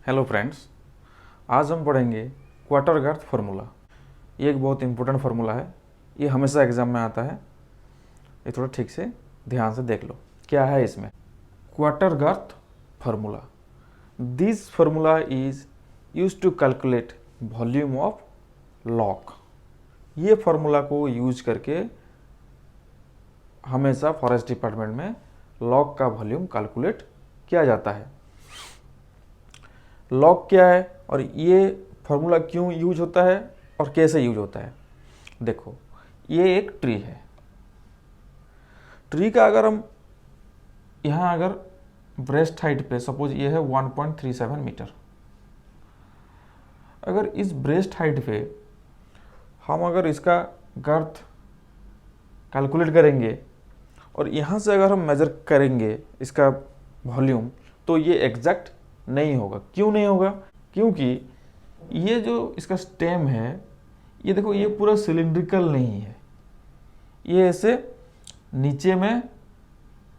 Hello friends, आज हम पढ़ेंगे क्वार्टर गर्थ फार्मूला। ये एक बहुत इंपॉर्टेंट फार्मूला है। ये हमेशा एग्जाम में आता है। ये थोड़ा ठीक से ध्यान से देख लो क्या है इसमें। Quarter गर्थ formula, this formula is use to calculate volume of log. ये फार्मूला को यूज करके हमेशा फॉरेस्ट डिपार्टमेंट में लॉक का वॉल्यूम कैलकुलेट किया जाता है। लॉक क्या है और ये फार्मूला क्यों यूज होता है और कैसे यूज होता है। देखो, ये एक ट्री है। ट्री का अगर हम यहाँ अगर ब्रेस्ट हाइट पे सपोज ये है 1.37 मीटर, अगर इस ब्रेस्ट हाइट पे हम अगर इसका गर्थ कैलकुलेट करेंगे और यहाँ से अगर हम मेजर करेंगे इसका वॉल्यूम, तो ये एग्जैक्ट नहीं होगा। क्यों नहीं होगा? क्योंकि ये जो इसका स्टेम है, ये देखो, ये पूरा सिलिंड्रिकल नहीं है। ये ऐसे नीचे में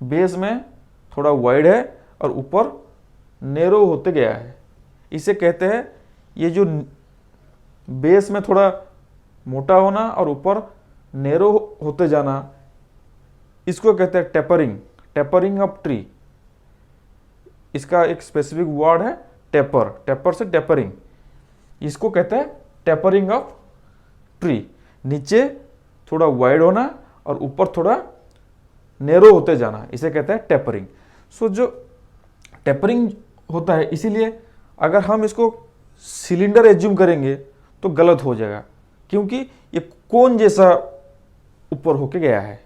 बेस में थोड़ा वाइड है और ऊपर नैरो होते गया है। इसे कहते हैं, ये जो बेस में थोड़ा मोटा होना और ऊपर नैरो होते जाना, इसको कहते हैं टेपरिंग, टेपरिंग ऑफ ट्री। इसका एक स्पेसिफिक वर्ड है टेपर, टेपर से टेपरिंग। इसको कहते हैं टेपरिंग ऑफ ट्री। नीचे थोड़ा वाइड होना और ऊपर थोड़ा नैरो होते जाना, इसे कहते हैं टेपरिंग। सो जो टेपरिंग होता है, इसीलिए अगर हम इसको सिलेंडर एज्यूम करेंगे तो गलत हो जाएगा, क्योंकि ये कोन जैसा ऊपर होके गया है।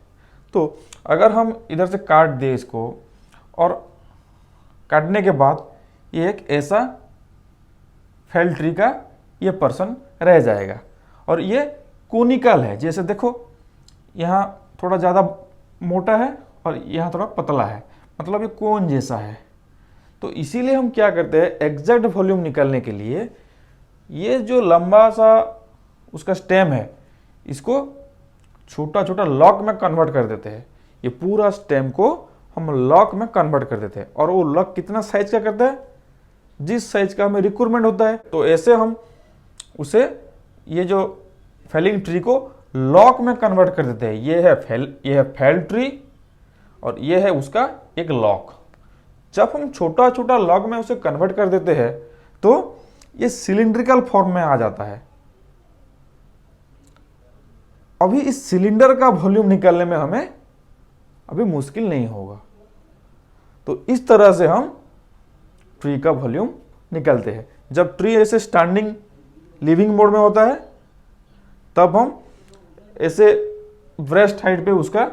तो अगर हम इधर से काट दें इसको, और काटने के बाद ये एक ऐसा फेल ट्री का ये पर्सन रह जाएगा। और ये कोनिकल है, जैसे देखो यहाँ थोड़ा ज़्यादा मोटा है और यहाँ थोड़ा पतला है, मतलब ये कोन जैसा है। तो इसीलिए हम क्या करते हैं, एग्जैक्ट वॉल्यूम निकालने के लिए ये जो लंबा सा उसका स्टेम है, इसको छोटा छोटा लॉक में कन्वर्ट कर देते हैं। ये पूरा स्टेम को हम लॉक में कन्वर्ट कर देते हैं। और वो लॉक कितना साइज का करता है, जिस साइज का हमें रिक्वायरमेंट होता है। तो ऐसे हम उसे, ये जो फेलिंग ट्री को लॉक में कन्वर्ट कर देते हैं। ये है फेल ट्री और ये है उसका एक लॉक। जब हम छोटा छोटा लॉक में उसे कन्वर्ट कर देते हैं तो ये सिलिंड्रिकल फॉर्म में आ जाता है। अभी इस सिलेंडर का वॉल्यूम निकालने में हमें अभी मुश्किल नहीं होगा। तो इस तरह से हम ट्री का वॉल्यूम निकालते हैं। जब ट्री ऐसे स्टैंडिंग लिविंग मोड में होता है, तब हम ऐसे ब्रेस्ट हाइट पे उसका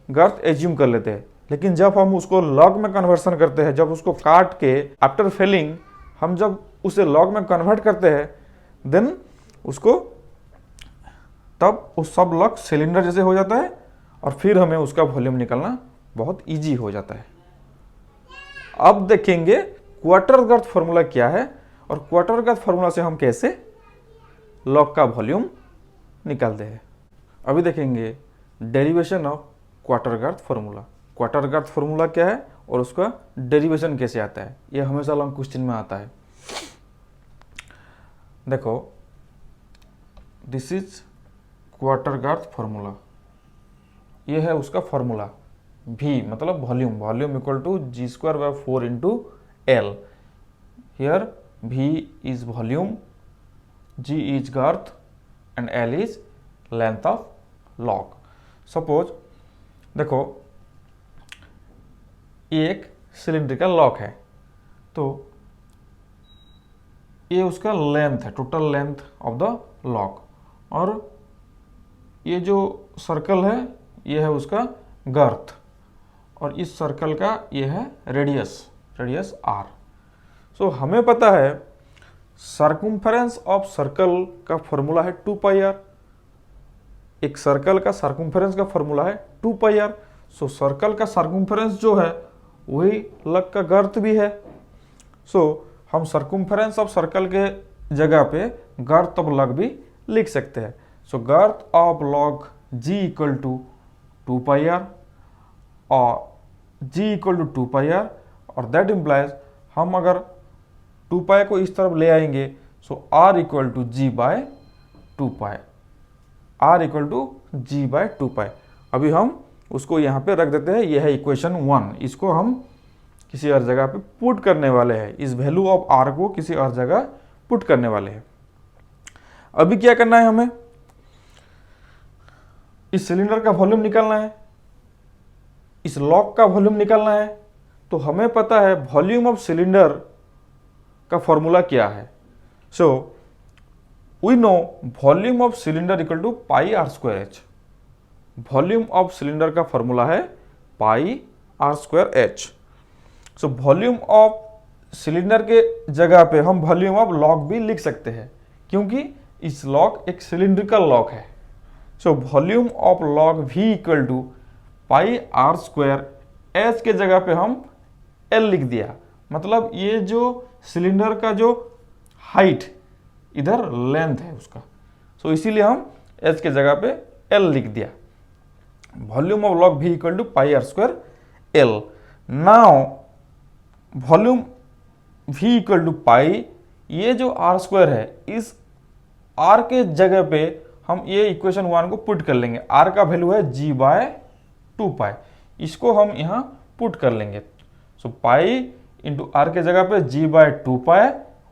गर्थ एज्यूम कर लेते हैं। लेकिन जब हम उसको लॉग में कन्वर्सन करते हैं, जब उसको काट के आफ्टर फेलिंग हम जब उसे लॉग में कन्वर्ट करते हैं, देन उसको तब वो सब लॉग सिलेंडर जैसे हो जाता है और फिर हमें उसका वॉल्यूम निकालना बहुत इजी हो जाता है। अब देखेंगे क्वार्टर गर्थ फार्मूला क्या है और क्वार्टर गर्थ फार्मूला से हम कैसे लॉग का वॉल्यूम निकालते हैं। अभी देखेंगे डेरिवेशन ऑफ क्वार्टर गर्थ फार्मूला। क्वार्टर गर्थ फार्मूला क्या है और उसका डेरिवेशन कैसे आता है, ये हमेशा लॉन्ग क्वेश्चन में आता है। देखो, दिस इज क्वार्टर गर्थ फार्मूला। ये है उसका फॉर्मूला। V मतलब volume, volume equal to G²/4 into L। Here V is volume, G is girth and L is length of log. Suppose देखो, ये एक सिलिंड्रिकल लॉक है, तो ये उसका लेंथ है, total length of the lock. और ये जो सर्कल है, ये है उसका गर्थ, और इस सर्कल का ये है रेडियस, रेडियस r। सो हमें पता है सर्कम्फरेंस ऑफ सर्कल का फॉर्मूला है 2πr। एक सर्कल का सर्कम्फरेंस का फॉर्मूला है 2πr। सो सर्कल का सर्कम्फरेंस जो है वही लग का गर्थ भी है। सो हम सर्कम्फरेंस ऑफ सर्कल के जगह पे गर्थ ऑफ लग भी लिख सकते हैं। So girth of log G equal to 2πr और G इक्वल टू 2πr, और दैट इम्प्लाइज हम अगर 2 पाई को इस तरफ ले आएंगे, so r equal to ji by 2 pi, r equal to ji by 2 pi. अभी हम उसको यहाँ पे रख देते हैं, यह है इक्वेशन 1। इसको हम किसी और जगह पे पुट करने वाले हैं, इस वैल्यू ऑफ r को किसी और जगह पुट करने वाले हैं। अभी क्या करना है, हमें इस सिलेंडर का वॉल्यूम निकालना है, इस लॉक का वॉल्यूम निकालना है। तो हमें पता है वॉल्यूम ऑफ सिलेंडर का फॉर्मूला क्या है। So we know volume of cylinder equal to pi r square h. Volume of cylinder का फॉर्मूला है pi r square h. So volume of cylinder के जगह पे हम वॉल्यूम ऑफ लॉक भी लिख सकते हैं, क्योंकि इस लॉक एक सिलिंड्रिकल लॉक है। So volume of log v equal to pi r square h के जगह पे हम L लिख दिया। मतलब ये जो सिलेंडर का जो हाइट, इधर लेंथ है उसका, सो इसीलिए हम H के जगह पे L लिख दिया। Volume of log v equal to pi r square L। Now volume v equal to pi, ये जो r स्क्वायर है, इस r के जगह पे हम ये इक्वेशन 1 को पुट कर लेंगे। r का वैल्यू है g बाय 2 पाई, इसको हम यहाँ पुट कर लेंगे। सो पाई इंटू आर के जगह पे g बाय 2 पाई,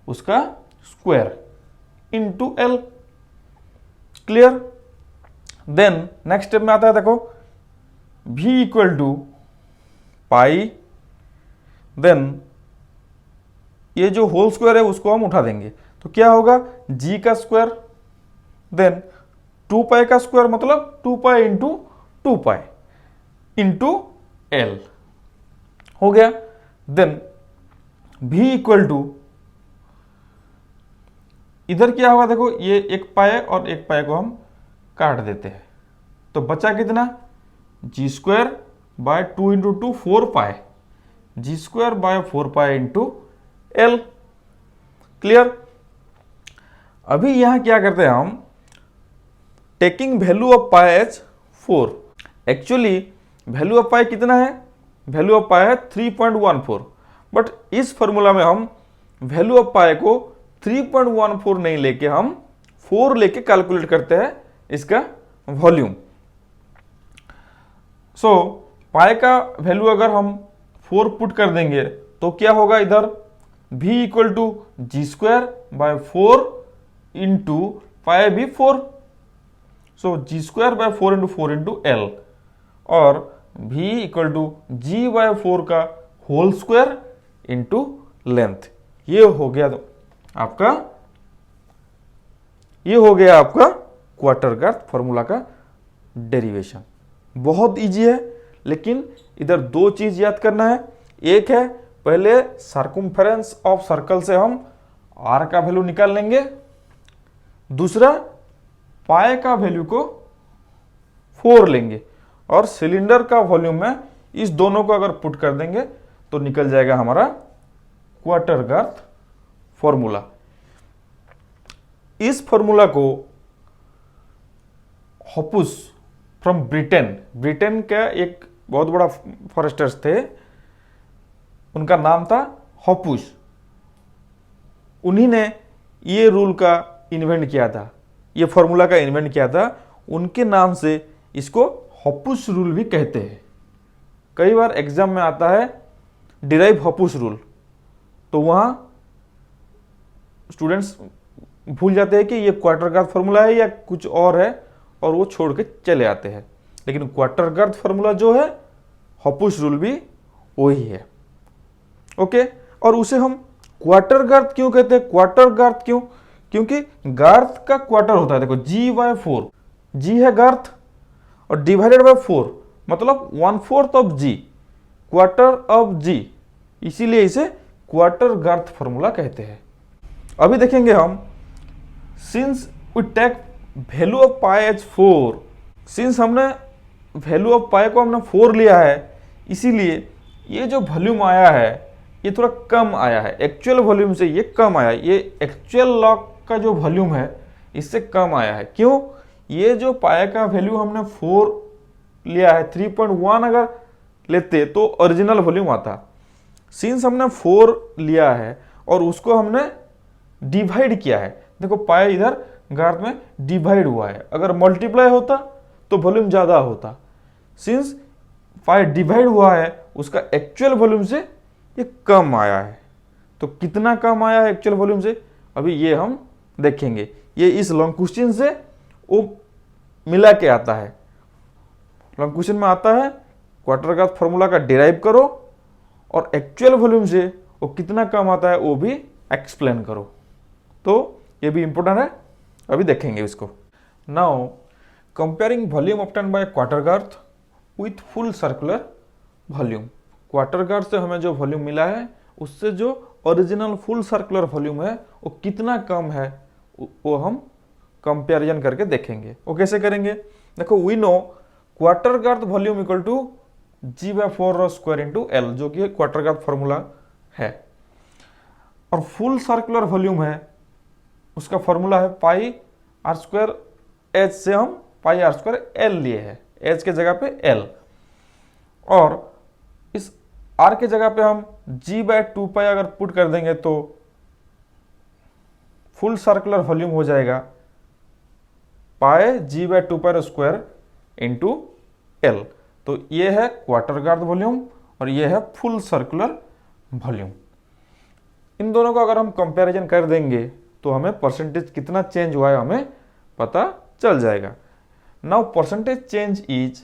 उसका square into L। Clear? Then next step में आता है, देखो v equal to pi, then ये जो होल स्क्वायर है उसको हम उठा देंगे, तो क्या होगा g का स्क्वायर, देन 2 पाई का स्क्वायर, मतलब 2 पाई इंटू 2 पाई इंटू L हो गया। देन v इक्वल टू, इधर क्या होगा, देखो ये एक पाई और एक पाई को हम काट देते हैं, तो बचा कितना, g square by 2 into 2 4 pi, g square by 4 pi into L। Clear? अभी यहां क्या करते हैं हम, taking value of pi as 4। Actually value of pi कितना है, वैल्यू ऑफ पाई है 3.14, बट इस फॉर्मूला में हम वैल्यू ऑफ पाई को 3.14 नहीं लेके हम 4 लेके कैलकुलेट करते हैं इसका वॉल्यूम। सो पाई का वैल्यू अगर हम 4 पुट कर देंगे तो क्या होगा, इधर v equal to g square by 4 into pi भी 4, so g square by 4 into 4 into L, और v equal to ji by 4 का होल स्क्वायर इंटू लेंथ। ये हो गया आपका, ये हो गया आपका क्वार्टर गर्थ फॉर्मूला का डेरिवेशन। बहुत इजी है, लेकिन इधर 2 चीज याद करना है। एक है, पहले सर्कमफेरेंस ऑफ सर्कल से हम r का वैल्यू निकाल लेंगे, दूसरा पाई का वैल्यू को 4 लेंगे, और सिलेंडर का वॉल्यूम में इस दोनों को अगर पुट कर देंगे तो निकल जाएगा हमारा क्वार्टर गर्थ फॉर्मूला। इस फॉर्मूला को हॉपुस फ्रॉम ब्रिटेन का एक बहुत बड़ा फॉरेस्टर्स थे, उनका नाम था हॉपुस। उन्हीं ने ये रूल का इन्वेंट किया था, ये फॉर्मूला का इन्वेंट किया था। उनके नाम से इसको हॉपुस रूल भी कहते हैं। कई बार एग्जाम में आता है डिराइव हॉपुस रूल, तो वहां स्टूडेंट्स भूल जाते हैं कि ये क्वार्टर गर्थ फॉर्मूला है या कुछ और है, और वो छोड़ के चले आते हैं। लेकिन क्वार्टर गर्थ फॉर्मूला जो है, हॉपुस रूल भी वही है। ओके, और उसे हम क्वार्टर गर्थ क्यों कहते हैं? क्वार्टर गर्थ क्यों? क्योंकि गर्थ का क्वार्टर होता है, देखो जी बाय 4, जी है गर्थ और डिवाइडेड बाय 4, मतलब 1/4 ऑफ जी, क्वार्टर ऑफ जी, इसीलिए इसे क्वार्टर गर्थ फॉर्मूला कहते हैं। अभी देखेंगे हम, since we take value of pi as 4, since हमने वैल्यू ऑफ पाई को हमने 4 लिया है, इसीलिए ये जो वॉल्यूम आया है ये थोड़ा कम आया है, एक्चुअल वॉल्यूम से ये कम आया है। ये एक्चुअल लॉक का जो वॉल्यूम है इससे कम आया है। क्यों? ये जो पाई का वैल्यू हमने 4 लिया है, 3.1 अगर लेते तो ओरिजिनल वॉल्यूम आता। सिंस हमने 4 लिया है और उसको हमने डिवाइड किया है। देखो पाए इधर गर्थ में डिवाइड हुआ है, अगर मल्टीप्लाई होता तो वॉल्यूम ज़्यादा होता। सिंस पाए डिवाइड हुआ है, उसका एक्चुअल वॉल्यूम से ये कम आया है। तो कितना कम आया है एक्चुअल वॉल्यूम से, अभी ये हम देखेंगे। ये इस लॉन्ग क्वेश्चन से वो मिला के आता है। लॉन्ग क्वेश्चन में आता है क्वार्टर गर्थ फॉर्मूला का डिराइव करो और एक्चुअल वॉल्यूम से वो कितना कम आता है वो भी एक्सप्लेन करो। तो ये भी इंपॉर्टेंट है, अभी देखेंगे इसको। Now comparing volume obtain by quarter girth with full circular volume. Quarter girth से हमें जो वॉल्यूम मिला है उससे जो ओरिजिनल फुल सर्कुलर वॉल्यूम है वो कितना कम है, वो हम कंपेरिजन करके देखेंगे। वो कैसे करेंगे, देखो we know quarter girth volume equal to G/4 into L, जो कि क्वार्टर गर्थ फॉर्मूला है। और फुल सर्कुलर वॉल्यूम है, उसका फॉर्मूला है पाई आर स्क्वायर एच से हम पाई आर स्क्वायर एल लिए हैं, एच के जगह पे एल, और इस आर के जगह पे हम G/2 अगर पुट कर देंगे तो फुल सर्कुलर वॉल्यूम हो जाएगा पाए G/2 स्क्वायर इंटू एल। तो ये है क्वार्टर गर्थ वॉल्यूम और ये है फुल सर्कुलर वॉल्यूम। इन दोनों को अगर हम कंपैरिजन कर देंगे तो हमें परसेंटेज कितना चेंज हुआ है हमें पता चल जाएगा। Now percentage change is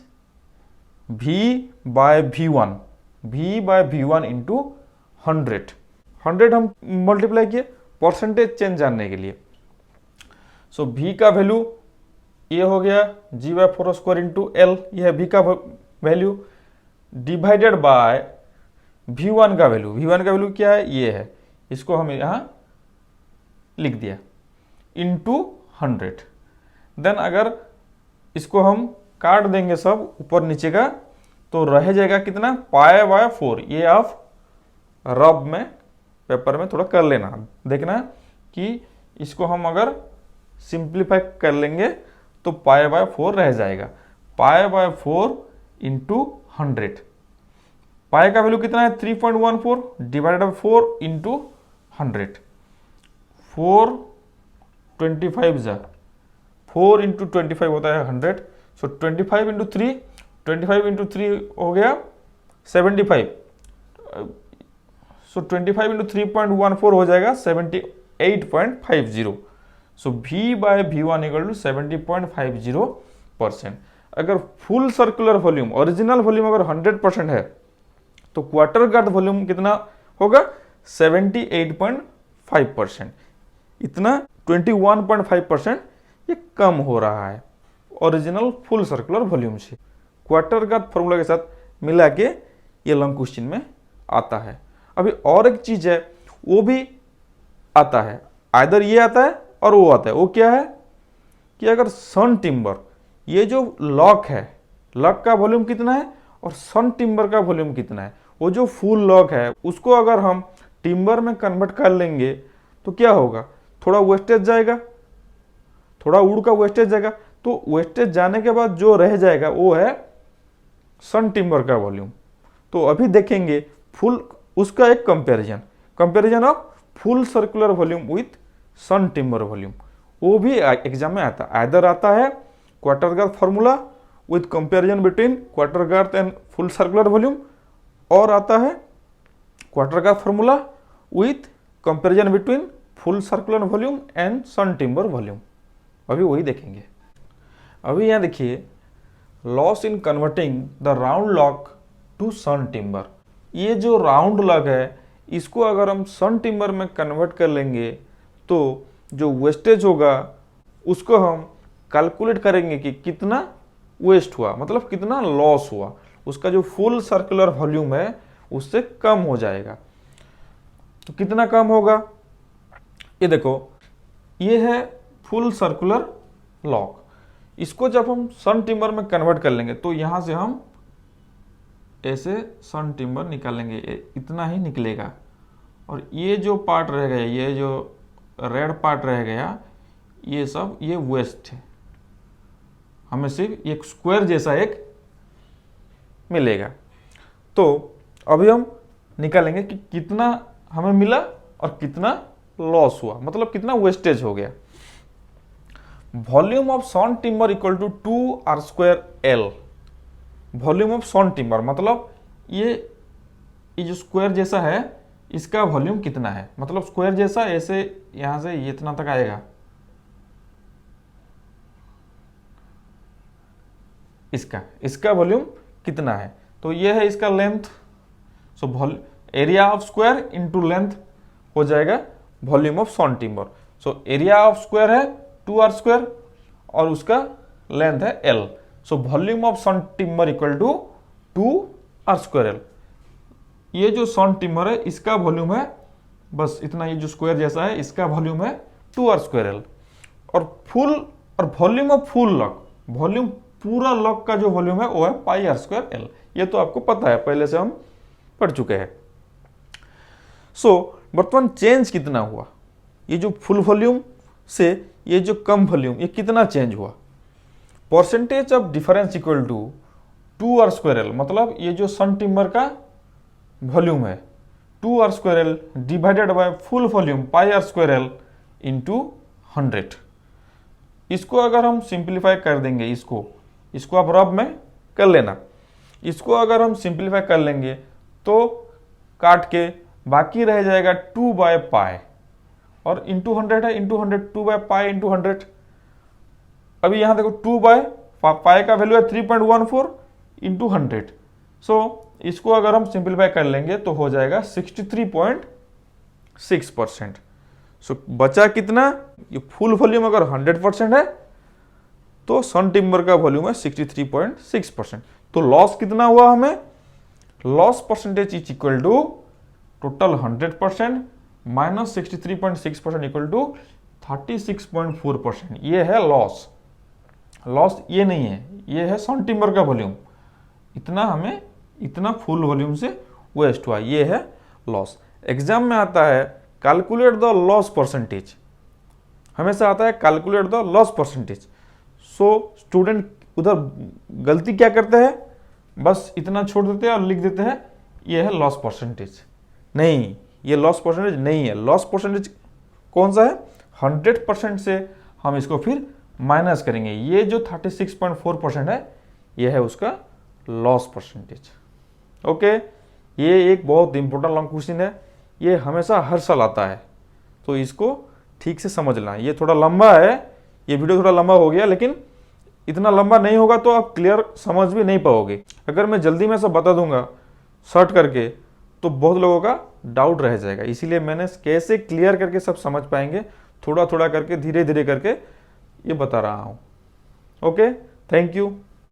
V/V1, V/V1 into 100 हम मल्टीप्लाई किए परसेंटेज चेंज जानने के लिए। सो V का वैल्यू ये हो गया G/4 स्क्वायर इंटू एल, ये है V का वैल्यू, डिवाइडेड बाय V1 का वैल्यू। V1 का वैल्यू क्या है, ये है, इसको हम यहां लिख दिया, इंटू 100। देन अगर इसको हम काट देंगे सब ऊपर नीचे का तो रह जाएगा कितना, पाई/4। ये आप रब में पेपर में थोड़ा कर लेना, देखना कि इसको हम अगर सिंप्लीफाई कर लेंगे तो पाई/4 रह जाएगा। पाई/4 इंटू 100, पाई का वैल्यू कितना है 3.14 डिवाइडेड बाय 4 इंटू 100, 4 25 जा 4 इंटू 25 होता है 100। सो 25 इंटू 3, 25 इंटू 3 हो गया 75। सो 25 इंटू 3.14 हो जाएगा 78.50। सो V/V1 इक्वल टू 70.50%। अगर full circular volume original volume अगर 100% है तो क्वार्टर गर्थ वॉल्यूम कितना होगा 78.5%। इतना 21.5% ये कम हो रहा है ओरिजिनल फुल सर्कुलर वॉल्यूम से। क्वार्टर गर्थ फॉर्मूला के साथ मिला के ये लॉन्ग क्वेश्चन में आता है। अभी और एक चीज है वो भी आता है, आइदर ये आता है और वो आता है। वो क्या है कि अगर सन टिम्बर, ये जो लॉक है, लॉक का वॉल्यूम कितना है और सन टिम्बर का वॉल्यूम कितना है, वो जो फुल लॉक है उसको अगर हम टिम्बर में कन्वर्ट कर लेंगे तो क्या होगा, थोड़ा वेस्टेज जाएगा, थोड़ा वुड का वेस्टेज जाएगा। तो वेस्टेज जाने के बाद जो रह जाएगा वो है सन टिम्बर का वॉल्यूम। तो अभी देखेंगे फुल उसका एक comparison of full circular volume with sawn timber volume. वो भी एग्जाम में आता है, आइदर आता है quarter girth formula with comparison between quarter girth and full circular volume, और आता है quarter girth formula with comparison between full circular volume and sawn timber volume. अभी वही देखेंगे। अभी यहाँ देखिए, loss in converting the round log to sawn timber. ये जो राउंड लॉक है इसको अगर हम सन टिम्बर में कन्वर्ट कर लेंगे तो जो वेस्टेज होगा उसको हम कैलकुलेट करेंगे कि कितना वेस्ट हुआ, मतलब कितना लॉस हुआ, उसका जो फुल सर्कुलर वॉल्यूम है उससे कम हो जाएगा। तो कितना कम होगा, ये देखो, ये है फुल सर्कुलर लॉक। इसको जब हम सन टिम्बर में कन्वर्ट कर लेंगे तो यहां से हम ऐसे सन टिम्बर निकालेंगे, इतना ही निकलेगा। और ये जो पार्ट रह गया, ये जो रेड पार्ट रह गया, ये सब ये वेस्ट है, हमें सिर्फ एक स्क्वायर जैसा एक मिलेगा। तो अभी हम निकालेंगे कि कितना हमें मिला और कितना लॉस हुआ, मतलब कितना वेस्टेज हो गया। Volume of sawn timber equal to 2r²L। Volume of sawn timber मतलब ये जो स्क्वायर जैसा है इसका वॉल्यूम कितना है, मतलब स्क्वायर जैसा ऐसे यहां से ये इतना तक आएगा, इसका वॉल्यूम कितना है, तो ये है इसका length. So area of square into length हो जाएगा volume of sawn timber. So area of square है 2r² और उसका लेंथ है L। So volume of sawn timber equal to 2r²L। ये जो सॉन टिम्बर है इसका वॉल्यूम है बस इतना, ये जो स्क्वायर जैसा है इसका वॉल्यूम है 2r²L। और volume of full lock, volume पूरा लॉक का जो वॉल्यूम है वो है πr²L। ये तो आपको पता है, पहले से हम पढ़ चुके हैं। सो वर्तमान चेंज कितना हुआ, ये जो फुल वॉल्यूम से ये जो कम वॉल्यूम, ये कितना चेंज हुआ। Percentage of difference equal to 2r²L, मतलब ये जो सन टिम्बर का वॉल्यूम है 2r²L divided by full volume πr²L into 100। इसको अगर हम सिंप्लीफाई कर देंगे, इसको आप रब में कर लेना, इसको अगर हम सिंप्लीफाई कर लेंगे तो काट के बाकी रह जाएगा 2/π और इंटू 100 है, इंटू 100 2/π इंटू 100। अभी यहां देखो 2/π का वैल्यू है 3.14 इंटू 100। सो इसको अगर हम सिंप्लीफाई कर लेंगे तो हो जाएगा 63.6%। सो बचा कितना, ये फुल वॉल्यूम अगर 100% है तो सन टिम्बर का वॉल्यूम है 63.6%। तो लॉस कितना हुआ हमें, loss percentage is equal to total 100% minus 63.6% equal to 36.4%। ये है लॉस। लॉस ये नहीं है, ये है सन टिम्बर का वॉल्यूम, इतना हमें इतना फुल वॉल्यूम से वेस्ट हुआ, ये है लॉस। एग्जाम में आता है कैलकुलेट द लॉस परसेंटेज, हमेशा आता है calculate the loss percentage. So student उधर गलती क्या करते हैं, बस इतना छोड़ देते हैं और लिख देते हैं ये है लॉस परसेंटेज। नहीं, ये लॉस परसेंटेज नहीं है। लॉस परसेंटेज कौन सा है, 100% से हम इसको फिर माइनस करेंगे। ये जो 36.4% है ये है उसका लॉस परसेंटेज। ओके, ये एक बहुत इंपॉर्टेंट लॉन्ग क्वेश्चन है, ये हमेशा हर साल आता है, तो इसको ठीक से समझना। ये थोड़ा लंबा है, ये वीडियो थोड़ा लंबा हो गया, लेकिन इतना लंबा नहीं होगा तो आप क्लियर समझ भी नहीं पाओगे। अगर मैं जल्दी में सब बता दूंगा शॉर्ट करके तो बहुत लोगों का डाउट रह जाएगा, इसीलिए मैंने कैसे क्लियर करके सब समझ पाएंगे थोड़ा थोड़ा करके धीरे धीरे करके ये बता रहा हूँ। Okay, thank you.